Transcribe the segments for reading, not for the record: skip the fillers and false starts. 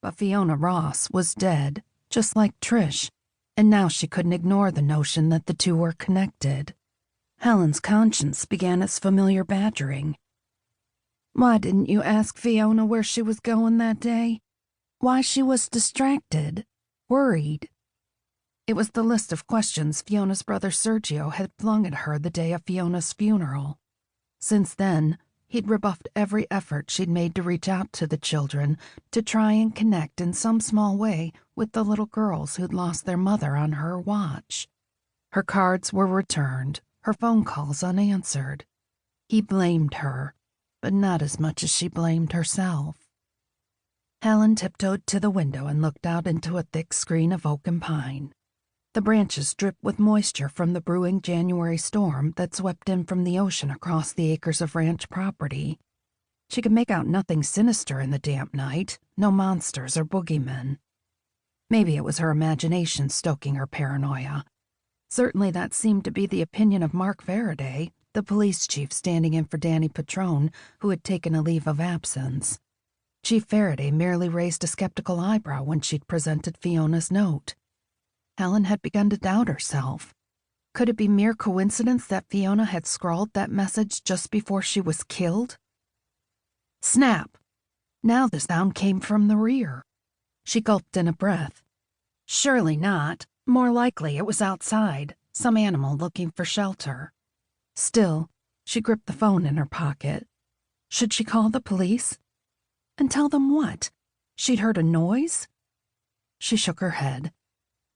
But Fiona Ross was dead, just like Trish, and now she couldn't ignore the notion that the two were connected. Helen's conscience began its familiar badgering. Why didn't you ask Fiona where she was going that day? Why she was distracted, worried? It was the list of questions Fiona's brother Sergio had flung at her the day of Fiona's funeral. Since then, he'd rebuffed every effort she'd made to reach out to the children to try and connect in some small way with the little girls who'd lost their mother on her watch. Her cards were returned, her phone calls unanswered. He blamed her, but not as much as she blamed herself. Helen tiptoed to the window and looked out into a thick screen of oak and pine. The branches dripped with moisture from the brewing January storm that swept in from the ocean across the acres of ranch property. She could make out nothing sinister in the damp night, no monsters or boogeymen. Maybe it was her imagination stoking her paranoia. Certainly that seemed to be the opinion of Mark Faraday, the police chief standing in for Danny Patrone, who had taken a leave of absence. Chief Faraday merely raised a skeptical eyebrow when she'd presented Fiona's note. Helen had begun to doubt herself. Could it be mere coincidence that Fiona had scrawled that message just before she was killed? Snap! Now the sound came from the rear. She gulped in a breath. Surely not. More likely it was outside, some animal looking for shelter. Still, she gripped the phone in her pocket. Should she call the police? And tell them what? She'd heard a noise? She shook her head.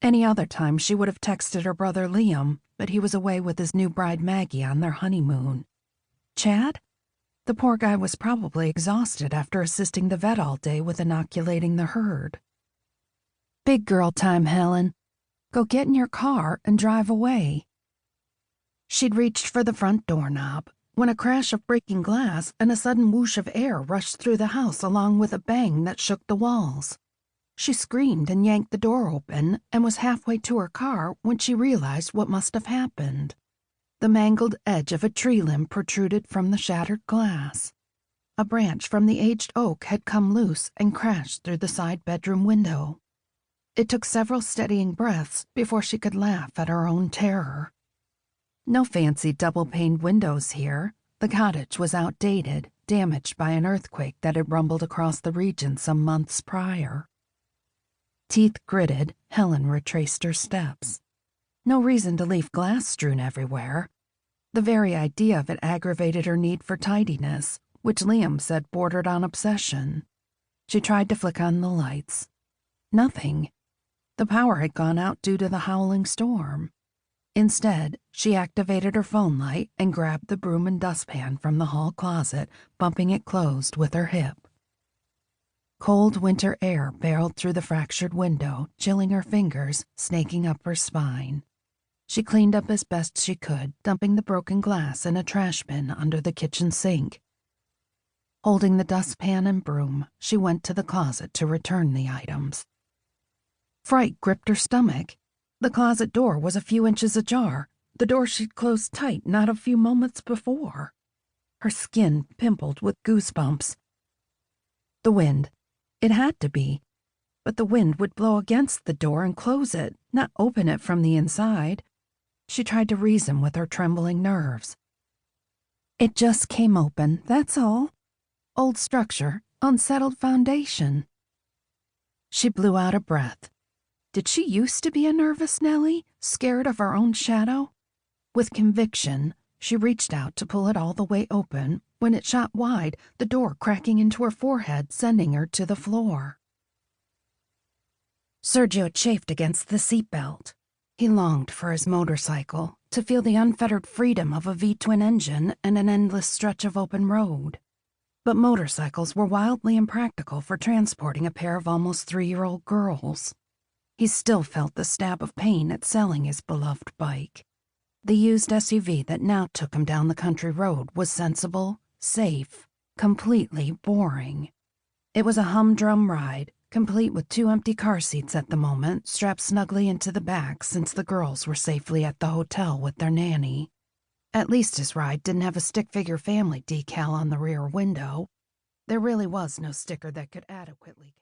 Any other time she would have texted her brother Liam, but he was away with his new bride Maggie on their honeymoon. Chad? The poor guy was probably exhausted after assisting the vet all day with inoculating the herd. Big girl time, Helen. Go get in your car and drive away. She'd reached for the front doorknob when a crash of breaking glass and a sudden whoosh of air rushed through the house along with a bang that shook the walls. She screamed and yanked the door open and was halfway to her car when she realized what must have happened. The mangled edge of a tree limb protruded from the shattered glass. A branch from the aged oak had come loose and crashed through the side bedroom window. It took several steadying breaths before she could laugh at her own terror. No fancy double-paned windows here. The cottage was outdated, damaged by an earthquake that had rumbled across the region some months prior. Teeth gritted, Helen retraced her steps. No reason to leave glass strewn everywhere. The very idea of it aggravated her need for tidiness, which Liam said bordered on obsession. She tried to flick on the lights. Nothing. The power had gone out due to the howling storm. Instead, she activated her phone light and grabbed the broom and dustpan from the hall closet, bumping it closed with her hip. Cold winter air barreled through the fractured window, chilling her fingers, snaking up her spine. She cleaned up as best she could, dumping the broken glass in a trash bin under the kitchen sink. Holding the dustpan and broom, she went to the closet to return the items. Fright gripped her stomach. The closet door was a few inches ajar, the door she'd closed tight not a few moments before. Her skin pimpled with goosebumps. The wind. It had to be. But the wind would blow against the door and close it, not open it from the inside. She tried to reason with her trembling nerves. It just came open, that's all. Old structure, unsettled foundation. She blew out a breath. Did she used to be a nervous Nellie, scared of her own shadow? With conviction, she reached out to pull it all the way open when it shot wide, the door cracking into her forehead, sending her to the floor. Sergio chafed against the seatbelt. He longed for his motorcycle, to feel the unfettered freedom of a V-twin engine and an endless stretch of open road. But motorcycles were wildly impractical for transporting a pair of almost 3-year-old girls. He still felt the stab of pain at selling his beloved bike. The used SUV that now took him down the country road was sensible, safe, completely boring. It was a humdrum ride, complete with 2 empty car seats at the moment, strapped snugly into the back since the girls were safely at the hotel with their nanny. At least his ride didn't have a stick-figure family decal on the rear window. There really was no sticker that could adequately